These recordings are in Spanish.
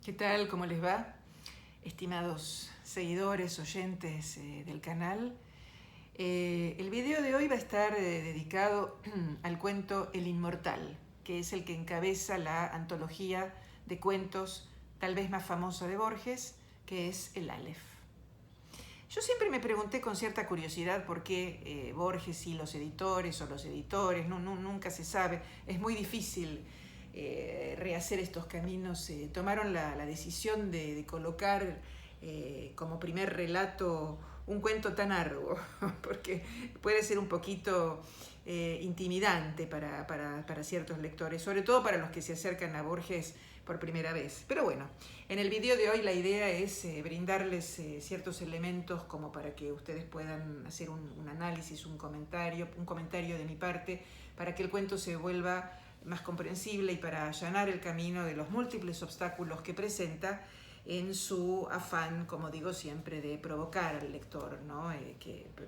¿Qué tal? ¿Cómo les va? Estimados seguidores, oyentes del canal. El video de hoy va a estar dedicado al cuento El Inmortal, que es el que encabeza la antología de cuentos tal vez más famosa de Borges, que es el Aleph. Yo siempre me pregunté con cierta curiosidad por qué Borges y los editores nunca se sabe, es muy difícil rehacer estos caminos. Tomaron la decisión de colocar como primer relato un cuento tan arduo, porque puede ser un poquito intimidante para ciertos lectores, sobre todo para los que se acercan a Borges por primera vez. Pero bueno, en el video de hoy la idea es brindarles ciertos elementos como para que ustedes puedan hacer un análisis, un comentario de mi parte, para que el cuento se vuelva más comprensible y para allanar el camino de los múltiples obstáculos que presenta en su afán, como digo siempre, de provocar al lector, ¿no?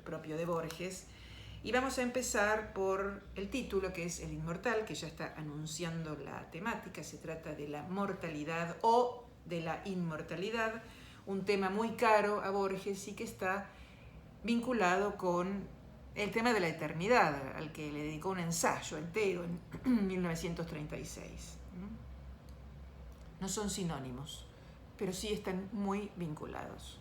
Propio de Borges. Y vamos a empezar por el título, que es El Inmortal, que ya está anunciando la temática. Se trata de la mortalidad o de la inmortalidad, un tema muy caro a Borges y que está vinculado con el tema de la eternidad, al que le dedicó un ensayo entero en 1936. No son sinónimos, pero sí están muy vinculados.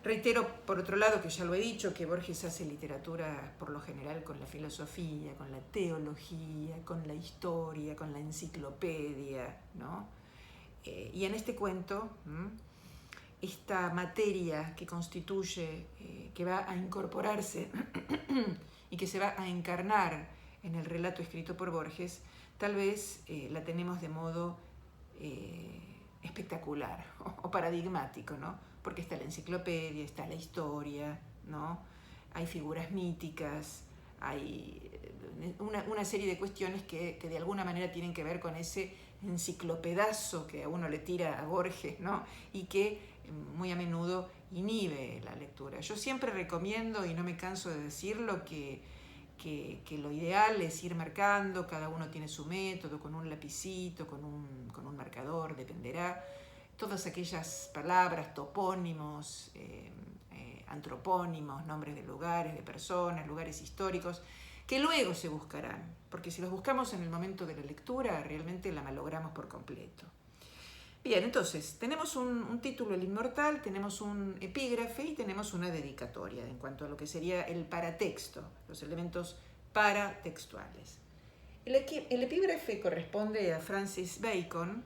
Reitero, por otro lado, que ya lo he dicho, que Borges hace literatura por lo general con la filosofía, con la teología, con la historia, con la enciclopedia, ¿no? Y en este cuento, esta materia que constituye, que va a incorporarse y que se va a encarnar en el relato escrito por Borges, tal vez la tenemos de modo espectacular o paradigmático, ¿no? Porque está la enciclopedia, está la historia, ¿no? Hay figuras míticas, hay una serie de cuestiones que de alguna manera tienen que ver con ese enciclopedazo que a uno le tira a Borges, ¿no? Y que muy a menudo inhibe la lectura. Yo siempre recomiendo, y no me canso de decirlo, que lo ideal es ir marcando, cada uno tiene su método, con un lapicito, con un marcador, dependerá, todas aquellas palabras, topónimos, antropónimos, nombres de lugares, de personas, lugares históricos, que luego se buscarán, porque si los buscamos en el momento de la lectura, realmente la malogramos por completo. Bien, entonces, tenemos un título, El Inmortal, tenemos un epígrafe y tenemos una dedicatoria en cuanto a lo que sería el paratexto, los elementos paratextuales. El epígrafe corresponde a Francis Bacon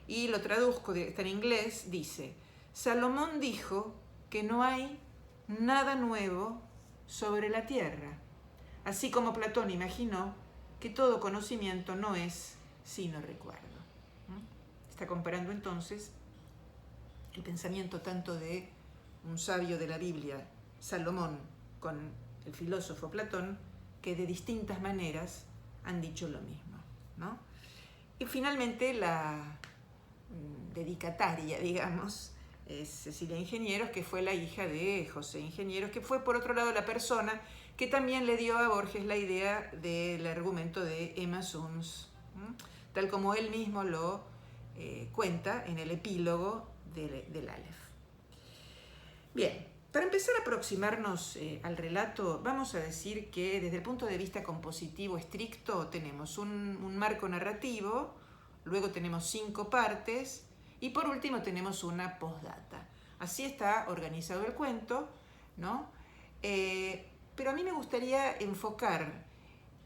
y lo traduzco, está en inglés, dice: Salomón dijo que no hay nada nuevo sobre la tierra, así como Platón imaginó que todo conocimiento no es sino recuerdo. Está comparando entonces el pensamiento tanto de un sabio de la Biblia, Salomón, con el filósofo Platón, que de distintas maneras han dicho lo mismo, ¿no? Y finalmente la dedicataria, digamos, es Cecilia Ingenieros, que fue la hija de José Ingenieros, que fue por otro lado la persona que también le dio a Borges la idea del argumento de Emma Sums, tal como él mismo lo cuenta en el epílogo del Aleph. Bien, para empezar a aproximarnos al relato, vamos a decir que desde el punto de vista compositivo estricto tenemos un marco narrativo, luego tenemos 5 partes y por último tenemos una postdata. Así está organizado el cuento, ¿no? Pero a mí me gustaría enfocar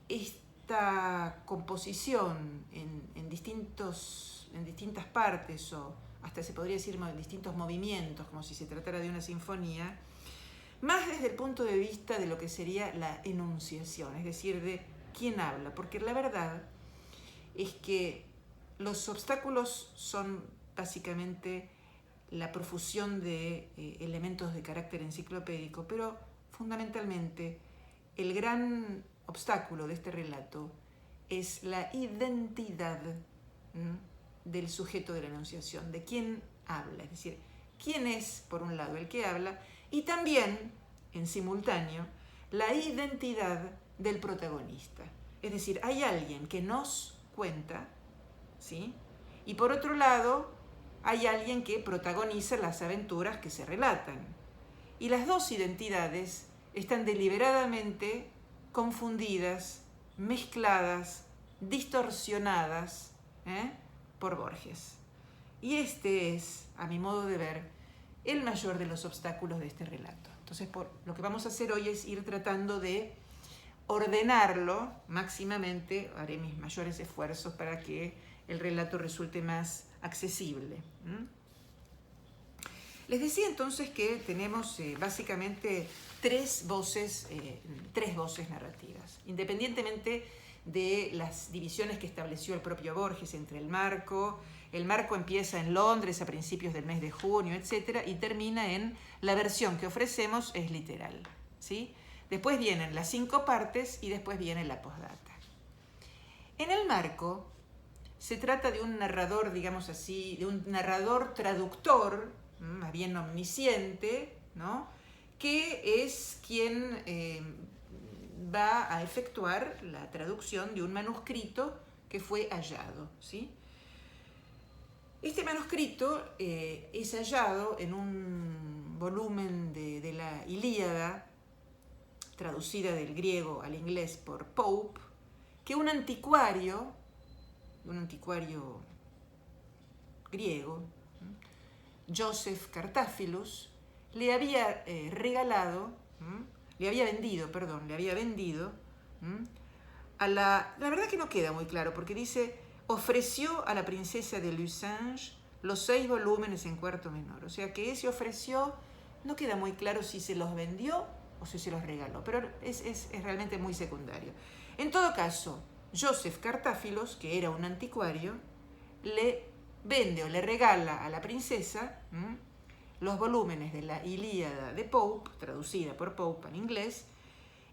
esta composición en distintas partes, o hasta se podría decir en distintos movimientos, como si se tratara de una sinfonía, más desde el punto de vista de lo que sería la enunciación, es decir, de quién habla, porque la verdad es que los obstáculos son básicamente la profusión de elementos de carácter enciclopédico, pero fundamentalmente el gran obstáculo de este relato es la identidad del sujeto de la enunciación, de quién habla, es decir, quién es, por un lado, el que habla, y también, en simultáneo, la identidad del protagonista. Es decir, hay alguien que nos cuenta, ¿sí? y por otro lado hay alguien que protagoniza las aventuras que se relatan. Y las dos identidades están deliberadamente confundidas, mezcladas, distorsionadas por Borges. Y este es, a mi modo de ver, el mayor de los obstáculos de este relato. Entonces, lo que vamos a hacer hoy es ir tratando de ordenarlo máximamente. Haré mis mayores esfuerzos para que el relato resulte más accesible. Les decía entonces que tenemos básicamente tres voces narrativas, independientemente de las divisiones que estableció el propio Borges entre el marco. El marco empieza en Londres a principios del mes de junio, etc., y termina en la versión que ofrecemos es literal, ¿sí? Después vienen las 5 partes y después viene la postdata. En el marco se trata de un narrador, digamos así, de un narrador traductor, más bien omnisciente, ¿no?, que es quien va a efectuar la traducción de un manuscrito que fue hallado, ¿sí? Este manuscrito es hallado en un volumen de la Ilíada, traducida del griego al inglés por Pope, que un anticuario griego, Joseph Cartaphilus, le había vendido a la verdad que no queda muy claro, porque dice, ofreció a la princesa de Lusange los 6 volúmenes en cuarto menor. O sea que ese ofreció, no queda muy claro si se los vendió o si se los regaló, pero es realmente muy secundario. En todo caso, Joseph Cartaphilus, que era un anticuario, le vende o le regala a la princesa los volúmenes de la Ilíada de Pope, traducida por Pope en inglés,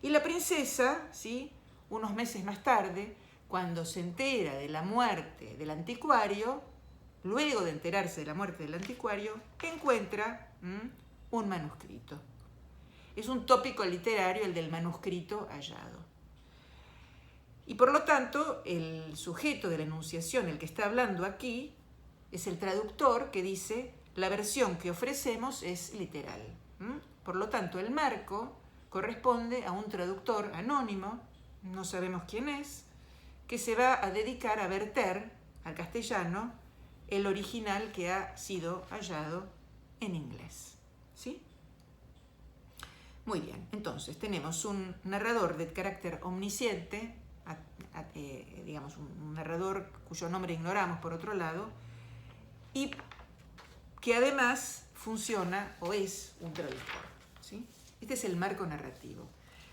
y la princesa, ¿sí?, unos meses más tarde, cuando se entera de la muerte del anticuario, luego de enterarse de la muerte del anticuario, encuentra un manuscrito. Es un tópico literario el del manuscrito hallado. Y por lo tanto, el sujeto de la enunciación, el que está hablando aquí, es el traductor que dice, la versión que ofrecemos es literal. Por lo tanto, el marco corresponde a un traductor anónimo, no sabemos quién es, que se va a dedicar a verter al castellano el original que ha sido hallado en inglés, ¿sí? Muy bien, entonces tenemos un narrador de carácter omnisciente, digamos un narrador cuyo nombre ignoramos por otro lado, y que además funciona o es un traductor, ¿sí? Este es el marco narrativo.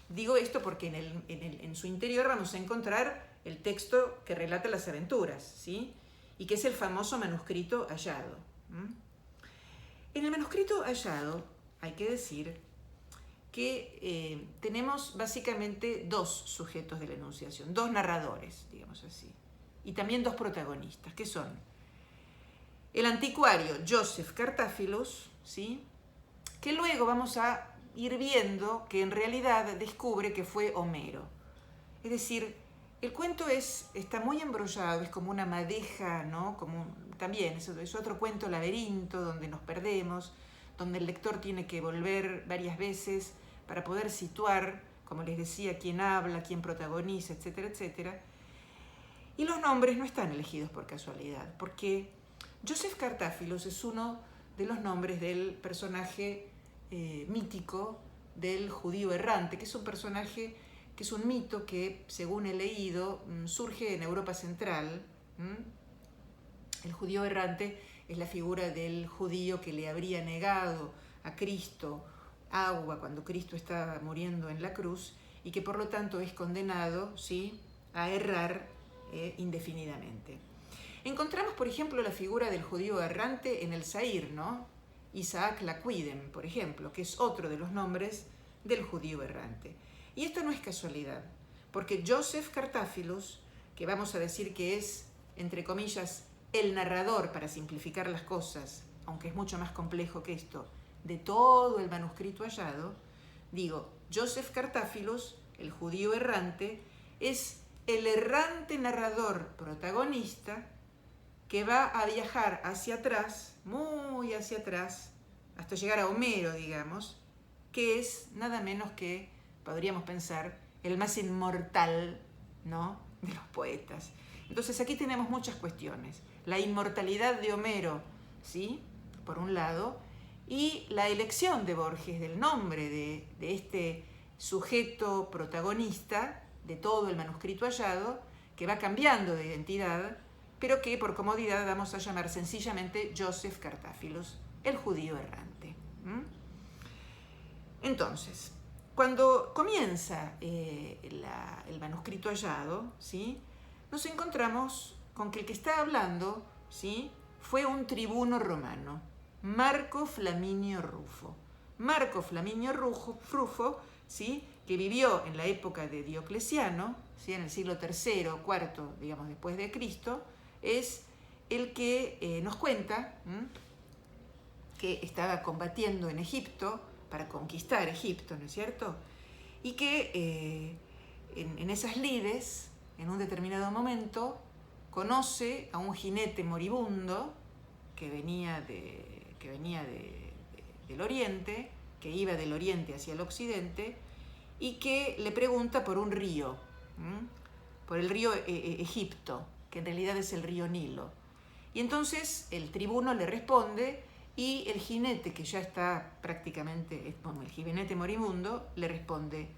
Digo esto porque en su interior vamos a encontrar el texto que relata las aventuras, ¿sí?, y que es el famoso manuscrito hallado. En el manuscrito hallado hay que decir que tenemos básicamente 2 sujetos de la enunciación, 2 narradores, digamos así, y también 2 protagonistas, que son el anticuario Joseph Cartaphilus, ¿sí?, que luego vamos a ir viendo que en realidad descubre que fue Homero. Es decir, el cuento está muy embrollado, es como una madeja, ¿no?, también es otro cuento laberinto donde nos perdemos, donde el lector tiene que volver varias veces para poder situar, como les decía, quién habla, quién protagoniza, etcétera, etcétera. Y los nombres no están elegidos por casualidad, porque Joseph Cartaphilus es uno de los nombres del personaje mítico del judío errante, que es un personaje, que es un mito que, según he leído, surge en Europa Central. El judío errante es la figura del judío que le habría negado a Cristo agua cuando Cristo estaba muriendo en la cruz y que por lo tanto es condenado, ¿sí?, a errar indefinidamente. Encontramos, por ejemplo, la figura del judío errante en el Zair, ¿no?, Isaac Laquidem, por ejemplo, que es otro de los nombres del judío errante. Y esto no es casualidad, porque Joseph Cartaphilus, que vamos a decir que es, entre comillas, el narrador, para simplificar las cosas, aunque es mucho más complejo que esto, de todo el manuscrito hallado, digo, Joseph Cartaphilus, el judío errante, es el errante narrador protagonista que va a viajar hacia atrás, muy hacia atrás, hasta llegar a Homero, digamos, que es nada menos que, podríamos pensar, el más inmortal, ¿no?, de los poetas. Entonces aquí tenemos muchas cuestiones. La inmortalidad de Homero, ¿sí?, por un lado, y la elección de Borges del nombre de este sujeto protagonista de todo el manuscrito hallado, que va cambiando de identidad, pero que por comodidad vamos a llamar sencillamente Joseph Cartáfilos, el judío errante. Entonces, cuando comienza el manuscrito hallado, ¿sí?, nos encontramos con que el que está hablando, ¿sí?, fue un tribuno romano, Marco Flaminio Rufo. Marco Flaminio Rufo, ¿sí?, que vivió en la época de Diocleciano, ¿sí?, en el siglo III, IV, digamos, después de Cristo, es el que nos cuenta que estaba combatiendo en Egipto para conquistar Egipto, ¿no es cierto? Y que en esas lides, en un determinado momento, conoce a un jinete moribundo que venía del Oriente, que iba del Oriente hacia el Occidente, y que le pregunta por un río, por el río Egipto, que en realidad es el río Nilo. Y entonces el tribuno le responde y el jinete, que ya está prácticamente, bueno, el jinete moribundo, le responde: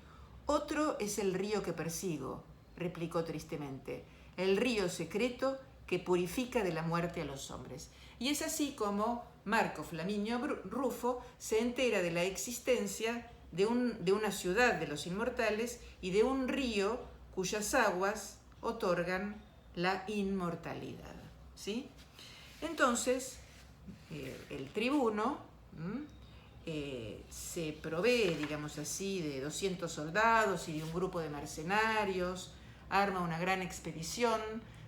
otro es el río que persigo, replicó tristemente, el río secreto que purifica de la muerte a los hombres. Y es así como Marco Flaminio Rufo se entera de la existencia de una ciudad de los inmortales y de un río cuyas aguas otorgan la inmortalidad, ¿sí? Entonces, el tribuno se provee, digamos así, de 200 soldados y de un grupo de mercenarios, arma una gran expedición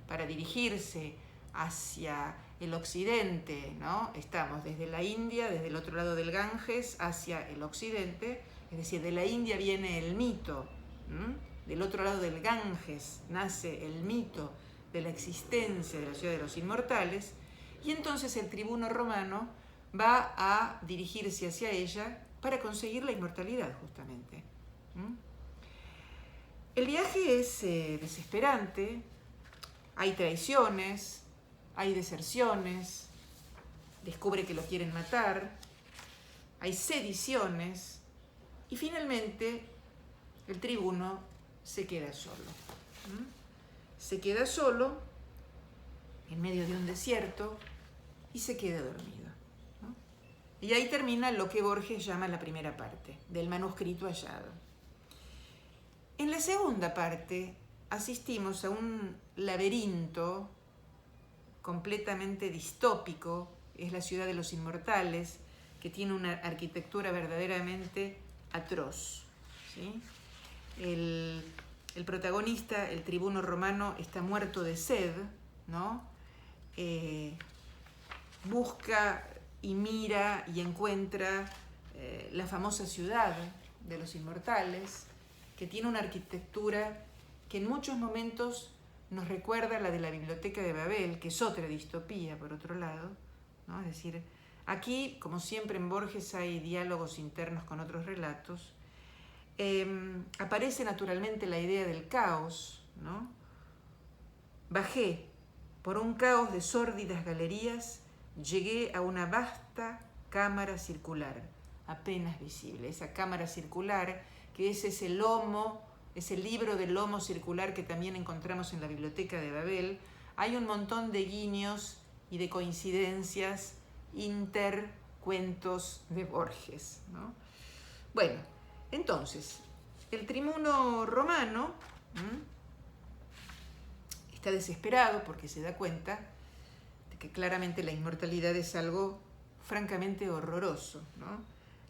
para dirigirse hacia el occidente, ¿no? Estamos desde la India, desde el otro lado del Ganges, hacia el occidente, es decir, de la India viene el mito, del otro lado del Ganges nace el mito de la existencia de la ciudad de los inmortales, y entonces el tribuno romano va a dirigirse hacia ella para conseguir la inmortalidad, justamente. El viaje es desesperante, hay traiciones, hay deserciones, descubre que lo quieren matar, hay sediciones, y finalmente el tribuno se queda solo. Se queda solo en medio de un desierto y se queda dormido, ¿no? Y ahí termina lo que Borges llama la primera parte del manuscrito hallado. En la segunda parte asistimos a un laberinto completamente distópico, es la ciudad de los inmortales, que tiene una arquitectura verdaderamente atroz, ¿sí? El protagonista, el tribuno romano, está muerto de sed, ¿no? Busca y mira y encuentra la famosa ciudad de los inmortales, que tiene una arquitectura que en muchos momentos nos recuerda a la de la Biblioteca de Babel, que es otra distopía, por otro lado, ¿no? Es decir, aquí, como siempre en Borges, hay diálogos internos con otros relatos. Aparece naturalmente la idea del caos, ¿no? Bajé por un caos de sórdidas galerías, llegué a una vasta cámara circular, apenas visible. Esa cámara circular, que es ese lomo, ese libro del lomo circular que también encontramos en la Biblioteca de Babel. Hay un montón de guiños y de coincidencias intercuentos de Borges, ¿no? Bueno, entonces, el tribuno romano está desesperado porque se da cuenta de que claramente la inmortalidad es algo francamente horroroso, ¿no?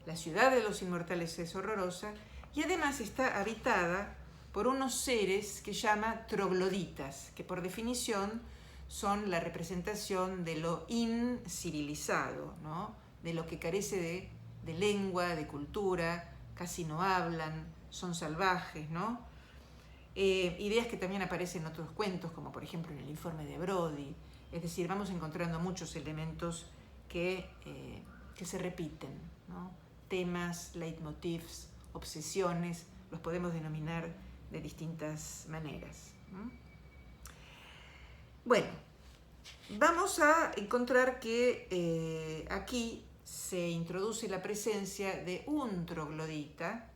La ciudad de los inmortales es horrorosa y además está habitada por unos seres que llama trogloditas, que por definición son la representación de lo incivilizado, ¿no? De lo que carece de lengua, de cultura, casi no hablan, son salvajes, ¿no? Ideas que también aparecen en otros cuentos, como por ejemplo en el informe de Brody, Es decir, vamos encontrando muchos elementos que se repiten, ¿no? Temas, leitmotivs, obsesiones, los podemos denominar de distintas maneras. Bueno, vamos a encontrar que aquí se introduce la presencia de un troglodita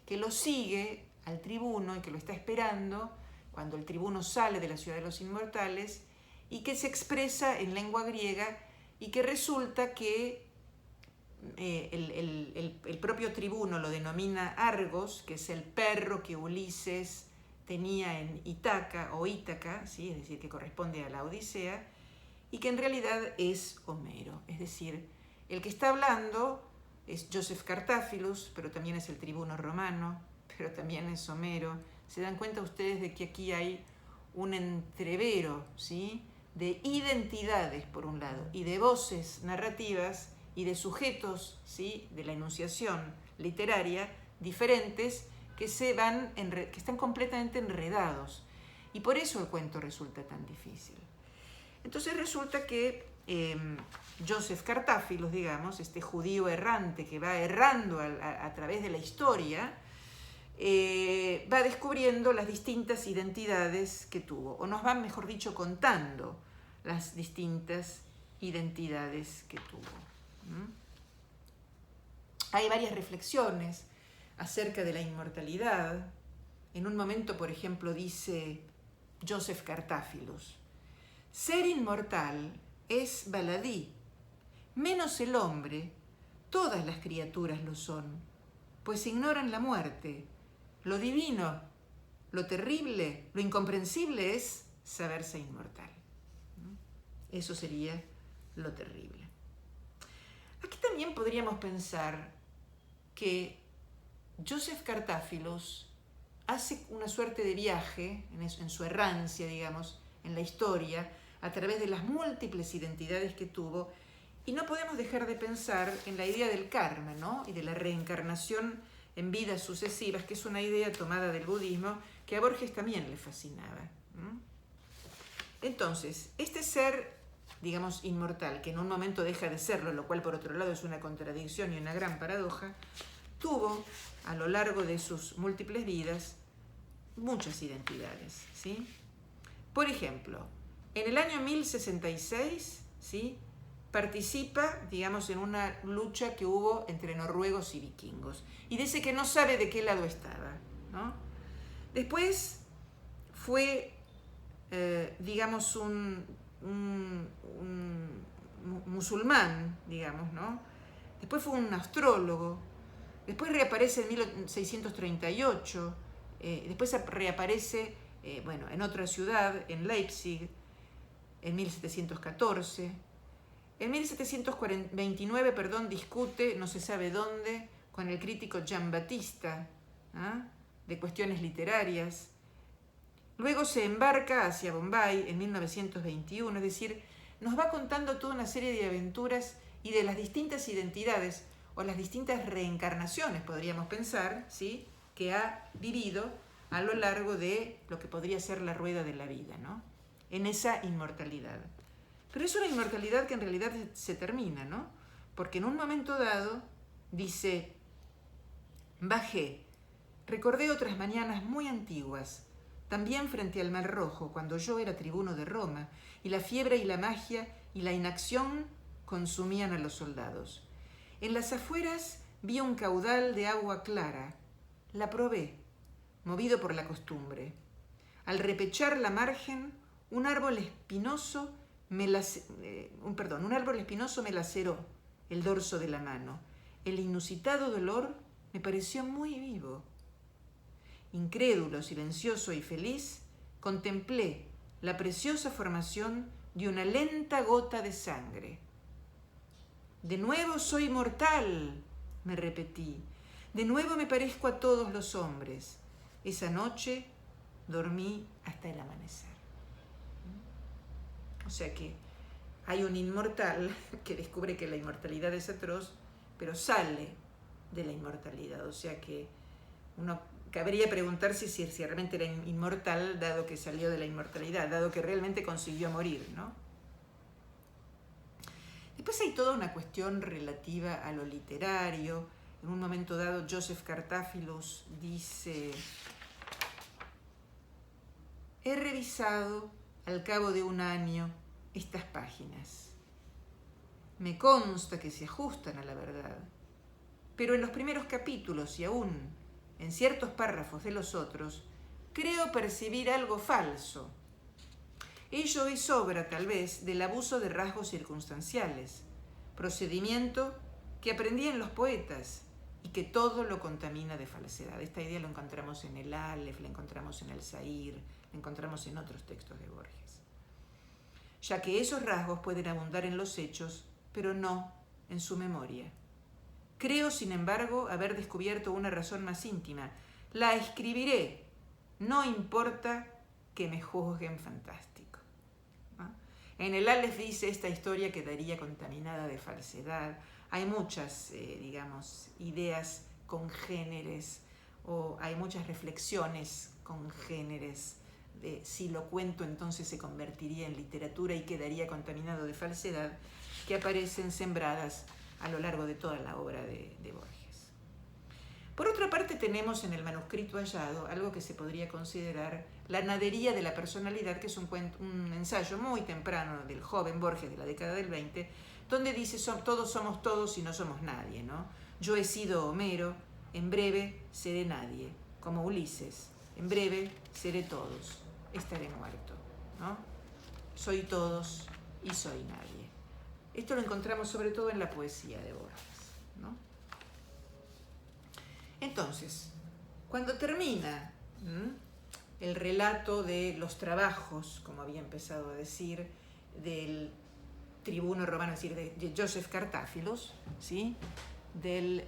que lo sigue al tribuno y que lo está esperando cuando el tribuno sale de la ciudad de los inmortales y que se expresa en lengua griega y que resulta que el propio tribuno lo denomina Argos, que es el perro que Ulises tenía en Ítaca o Ítaca, ¿sí? Es decir, que corresponde a la Odisea, y que en realidad es Homero. Es decir, el que está hablando es Joseph Cartáfilos, pero también es el tribuno romano, pero también es Homero. Se dan cuenta ustedes de que aquí hay un entrevero, ¿sí?, de identidades por un lado y de voces narrativas y de sujetos, ¿sí?, de la enunciación literaria diferentes que están completamente enredados, y por eso el cuento resulta tan difícil. Entonces resulta que Joseph Cartáfilos, digamos, este judío errante que va errando a través de la historia, va descubriendo las distintas identidades que tuvo, o nos van, mejor dicho, contando las distintas identidades que tuvo. Hay varias reflexiones acerca de la inmortalidad. En un momento, por ejemplo, dice Joseph Cartáfilos: ser inmortal es baladí, menos el hombre, todas las criaturas lo son, pues ignoran la muerte. Lo divino, lo terrible, lo incomprensible es saberse inmortal. Eso sería lo terrible. Aquí también podríamos pensar que Joseph Cartáfilos hace una suerte de viaje en su errancia, digamos, en la historia, a través de las múltiples identidades que tuvo, y no podemos dejar de pensar en la idea del karma, ¿no?, y de la reencarnación en vidas sucesivas, que es una idea tomada del budismo que a Borges también le fascinaba. Entonces, este ser, digamos, inmortal, que en un momento deja de serlo, lo cual por otro lado es una contradicción y una gran paradoja, tuvo a lo largo de sus múltiples vidas muchas identidades, ¿sí? Por ejemplo, en el año 1066, ¿sí?, participa, digamos, en una lucha que hubo entre noruegos y vikingos, y dice que no sabe de qué lado estaba, ¿no? Después fue, digamos, un musulmán, digamos, ¿no? Después fue un astrólogo, después reaparece en 1638, después reaparece, en otra ciudad, en Leipzig, en 1714. En 1729, discute, no se sabe dónde, con el crítico Giambattista, de cuestiones literarias. Luego se embarca hacia Bombay en 1921, es decir, nos va contando toda una serie de aventuras y de las distintas identidades o las distintas reencarnaciones, podríamos pensar, ¿sí?, que ha vivido a lo largo de lo que podría ser la rueda de la vida, ¿no?, en esa inmortalidad. Pero es una inmortalidad que en realidad se termina, ¿no? Porque en un momento dado dice: bajé, recordé otras mañanas muy antiguas, también frente al Mar Rojo, cuando yo era tribuno de Roma, y la fiebre y la magia y la inacción consumían a los soldados. En las afueras vi un caudal de agua clara. La probé, movido por la costumbre. Al repechar la margen, un árbol espinoso me laceró el dorso de la mano. El inusitado dolor me pareció muy vivo. Incrédulo, silencioso y feliz, contemplé la preciosa formación de una lenta gota de sangre. De nuevo soy mortal, me repetí. De nuevo me parezco a todos los hombres. Esa noche dormí hasta el amanecer. O sea que hay un inmortal que descubre que la inmortalidad es atroz, pero sale de la inmortalidad. O sea que uno cabría preguntarse si realmente era inmortal, dado que salió de la inmortalidad, dado que realmente consiguió morir, ¿no? Después hay toda una cuestión relativa a lo literario. En un momento dado, Joseph Cartáfilos dice: he revisado al cabo de un año estas páginas. Me consta que se ajustan a la verdad, pero en los primeros capítulos y aún en ciertos párrafos de los otros, creo percibir algo falso. Ello es obra, tal vez, del abuso de rasgos circunstanciales, procedimiento que aprendí en los poetas y que todo lo contamina de falsedad. Esta idea lo encontramos en el Aleph, la encontramos en el Zahir, la encontramos en otros textos de Borges. Ya que esos rasgos pueden abundar en los hechos, pero no en su memoria. Creo, sin embargo, haber descubierto una razón más íntima. La escribiré, no importa que me juzguen fantástico. ¿No? En el Aleph dice: esta historia quedaría contaminada de falsedad. Hay muchas, ideas congéneres, o hay muchas reflexiones congéneres de si lo cuento entonces se convertiría en literatura y quedaría contaminado de falsedad, que aparecen sembradas a lo largo de toda la obra de Borges. Por otra parte, tenemos en el manuscrito hallado algo que se podría considerar la nadería de la personalidad, que es un ensayo muy temprano del joven Borges de la década del 20, donde dice: todos somos todos y no somos nadie, ¿no? Yo he sido Homero, en breve seré nadie, como Ulises, en breve seré todos, estaré muerto, ¿no? Soy todos y soy nadie. Esto lo encontramos sobre todo en la poesía de Borges, ¿no? Entonces, cuando termina el relato de los trabajos, como había empezado a decir, del tribuno romano, es decir, de Joseph Cartáfilos, ¿sí? Del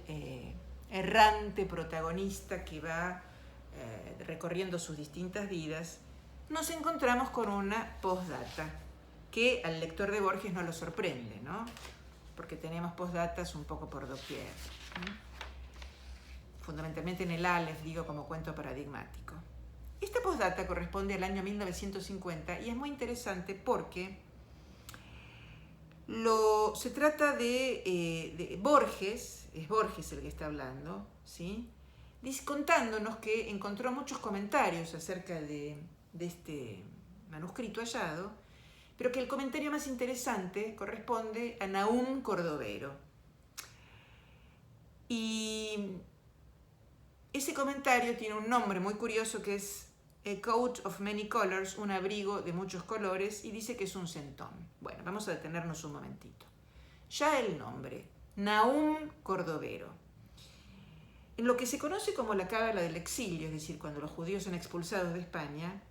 errante protagonista que va recorriendo sus distintas vidas, nos encontramos con una postdata que al lector de Borges no lo sorprende, ¿no? Porque tenemos postdatas un poco por doquier, ¿no? Fundamentalmente en el Aleph, como cuento paradigmático. Esta postdata corresponde al año 1950 y es muy interesante porque se trata de Borges, es Borges el que está hablando, ¿sí? Contándonos que encontró muchos comentarios acerca de este manuscrito hallado, pero que el comentario más interesante corresponde a Nahum Cordovero. Y ese comentario tiene un nombre muy curioso que es A Coat of Many Colors, un abrigo de muchos colores, y dice que es un centón. Bueno, vamos a detenernos un momentito. Ya el nombre, Nahum Cordovero. En lo que se conoce como la cábala del exilio, es decir, cuando los judíos son expulsados de España,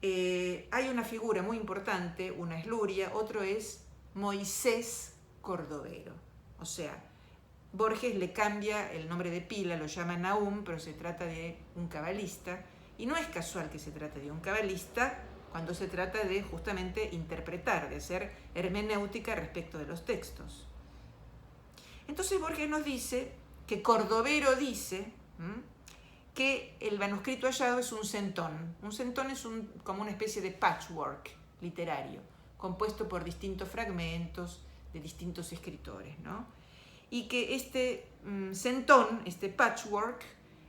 hay una figura muy importante, una es Luria, otro es Moisés Cordovero. O sea, Borges le cambia el nombre de pila, lo llama Nahum, pero se trata de un cabalista, y no es casual que se trate de un cabalista cuando se trata de justamente interpretar, de hacer hermenéutica respecto de los textos. Entonces Borges nos dice que Cordovero dice que el manuscrito hallado es un centón. Un centón es como una especie de patchwork literario, compuesto por distintos fragmentos de distintos escritores, ¿no? Y que este centón, este patchwork,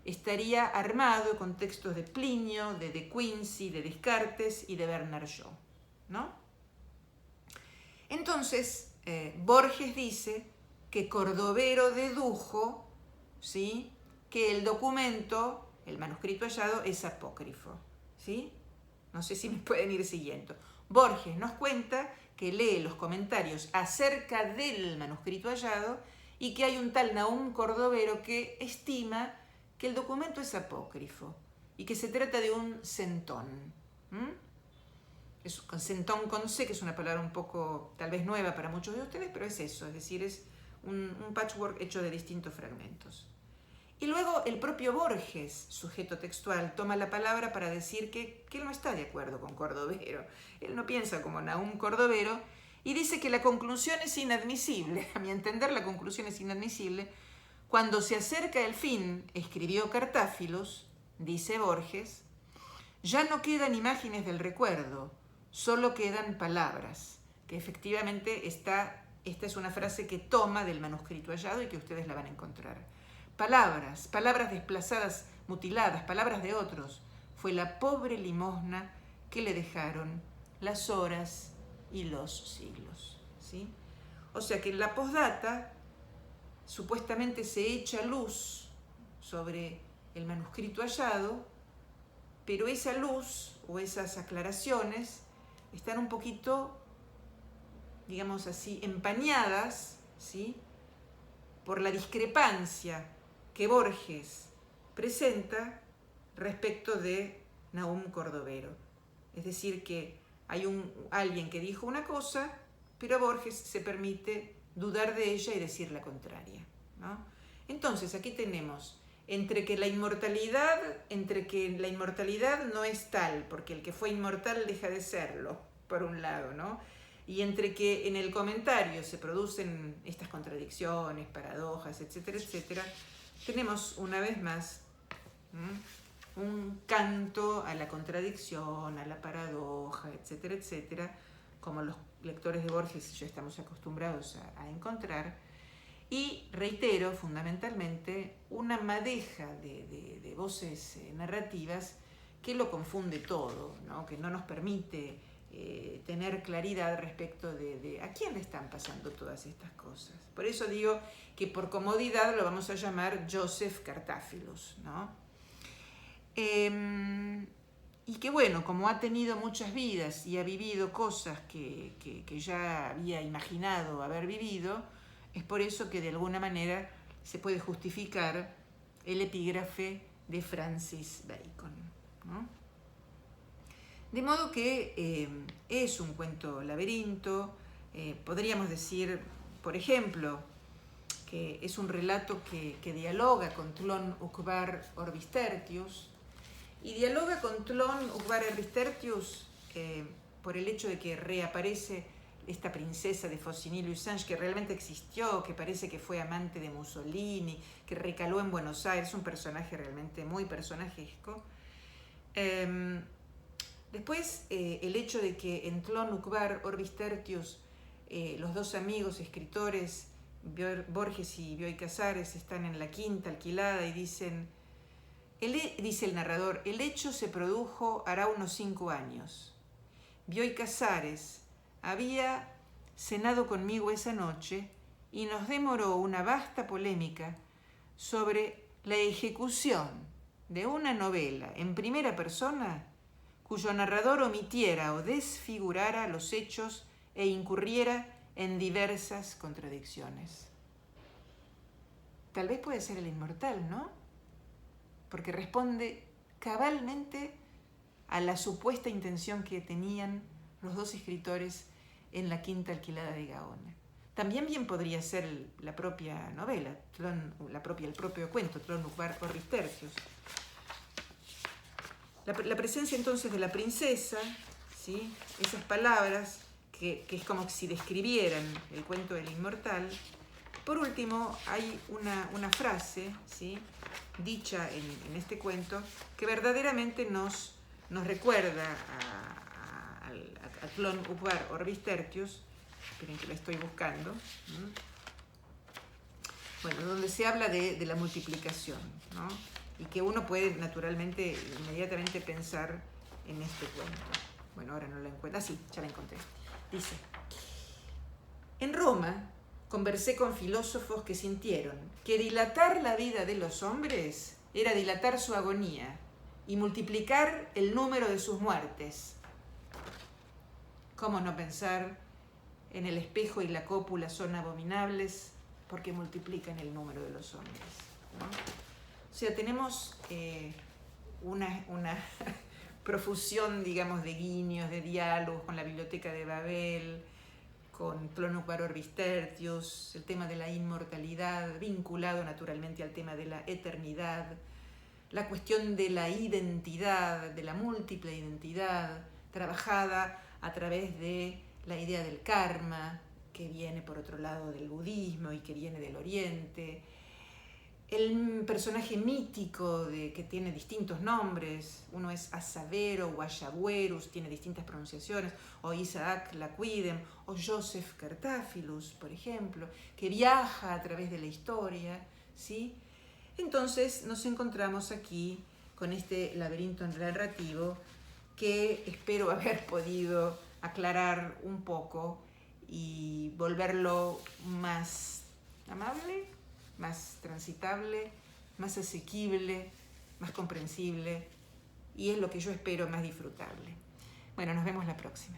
estaría armado con textos de Plinio, de De Quincey, de Descartes y de Bernard Shaw, ¿no? Entonces, Borges dice que Cordovero dedujo, ¿sí?, que el documento, el manuscrito hallado, es apócrifo, ¿sí? No sé si me pueden ir siguiendo. Borges nos cuenta que lee los comentarios acerca del manuscrito hallado y que hay un tal Nahum Cordovero que estima que el documento es apócrifo y que se trata de un centón. Es centón con C, que es una palabra un poco tal vez nueva para muchos de ustedes, pero es eso, es decir, es un patchwork hecho de distintos fragmentos. Y luego el propio Borges, sujeto textual, toma la palabra para decir que él no está de acuerdo con Cordovero. Él no piensa como Nahum Cordovero y dice que la conclusión es inadmisible. A mi entender, la conclusión es inadmisible. Cuando se acerca el fin, escribió Cartáfilos, dice Borges, ya no quedan imágenes del recuerdo, solo quedan palabras, que efectivamente esta es una frase que toma del manuscrito hallado y que ustedes la van a encontrar. Palabras, palabras desplazadas, mutiladas, palabras de otros, fue la pobre limosna que le dejaron las horas y los siglos, ¿sí? O sea que en la postdata supuestamente se echa luz sobre el manuscrito hallado, pero esa luz o esas aclaraciones están un poquito, digamos así, empañadas, ¿sí?, por la discrepancia que Borges presenta respecto de Nahum Cordovero. Es decir, que hay alguien que dijo una cosa, pero Borges se permite dudar de ella y decir la contraria, ¿no? Entonces, aquí tenemos entre que la inmortalidad no es tal, porque el que fue inmortal deja de serlo, por un lado, ¿no? Y entre que en el comentario se producen estas contradicciones, paradojas, etcétera, etcétera, tenemos una vez más un canto a la contradicción, a la paradoja, etcétera, etcétera, como los lectores de Borges ya estamos acostumbrados a encontrar. Y reitero, fundamentalmente, una madeja de voces narrativas que lo confunde todo, ¿no? Que no nos permite tener claridad respecto de a quién le están pasando todas estas cosas. Por eso digo que por comodidad lo vamos a llamar Joseph Cartáfilos, ¿no? Y que bueno, como ha tenido muchas vidas y ha vivido cosas que ya había imaginado haber vivido, es por eso que de alguna manera se puede justificar el epígrafe de Francis Bacon, ¿no? De modo que es un cuento laberinto, podríamos decir, por ejemplo, que es un relato que dialoga con Tlön Uqbar Orbis Tertius, y dialoga con Tlön Uqbar Orbis Tertius por el hecho de que reaparece esta princesa de Faucigny-Lucinge, que realmente existió, que parece que fue amante de Mussolini, que recaló en Buenos Aires, un personaje realmente muy personajesco. Después, el hecho de que en Tlön Uqbar Orbis Tertius los dos amigos escritores, Borges y Bioy Casares, están en la quinta alquilada y dicen, dice el narrador, el hecho se produjo hará unos 5 años. Bioy Casares había cenado conmigo esa noche y nos demoró una vasta polémica sobre la ejecución de una novela en primera persona cuyo narrador omitiera o desfigurara los hechos e incurriera en diversas contradicciones. Tal vez puede ser el inmortal, ¿no? Porque responde cabalmente a la supuesta intención que tenían los dos escritores en la quinta alquilada de Gaona. También bien podría ser la propia novela, el propio cuento, Tlön Uqbar Orbis Tertius. La presencia entonces de la princesa, ¿sí?, esas palabras que es como si describieran el cuento del inmortal. Por último, hay una frase, ¿sí?, dicha en este cuento que verdaderamente nos recuerda a Tlön Uqbar Orbis Tertius. Esperen que la estoy buscando. Bueno, donde se habla de la multiplicación, ¿no? Y que uno puede naturalmente, inmediatamente pensar en este cuento. Bueno, ahora no la encuentro. Ah, sí, ya la encontré. Dice, en Roma conversé con filósofos que sintieron que dilatar la vida de los hombres era dilatar su agonía y multiplicar el número de sus muertes. ¿Cómo no pensar en el espejo y la cópula son abominables porque multiplican el número de los hombres, ¿no? O sea, tenemos una profusión, digamos, de guiños, de diálogos con la Biblioteca de Babel, con Tlön Uqbar Orbis Tertius, el tema de la inmortalidad, vinculado naturalmente al tema de la eternidad, la cuestión de la identidad, de la múltiple identidad, trabajada a través de la idea del karma, que viene por otro lado del budismo y que viene del oriente. el personaje mítico que tiene distintos nombres, uno es Asavero o Ayaguerus, tiene distintas pronunciaciones, o Isaac Laquidem, o Joseph Cartaphilus, por ejemplo, que viaja a través de la historia, ¿sí? Entonces nos encontramos aquí con este laberinto narrativo que espero haber podido aclarar un poco y volverlo más amable, más transitable, más asequible, más comprensible, y es lo que yo espero, más disfrutable. Bueno, nos vemos la próxima.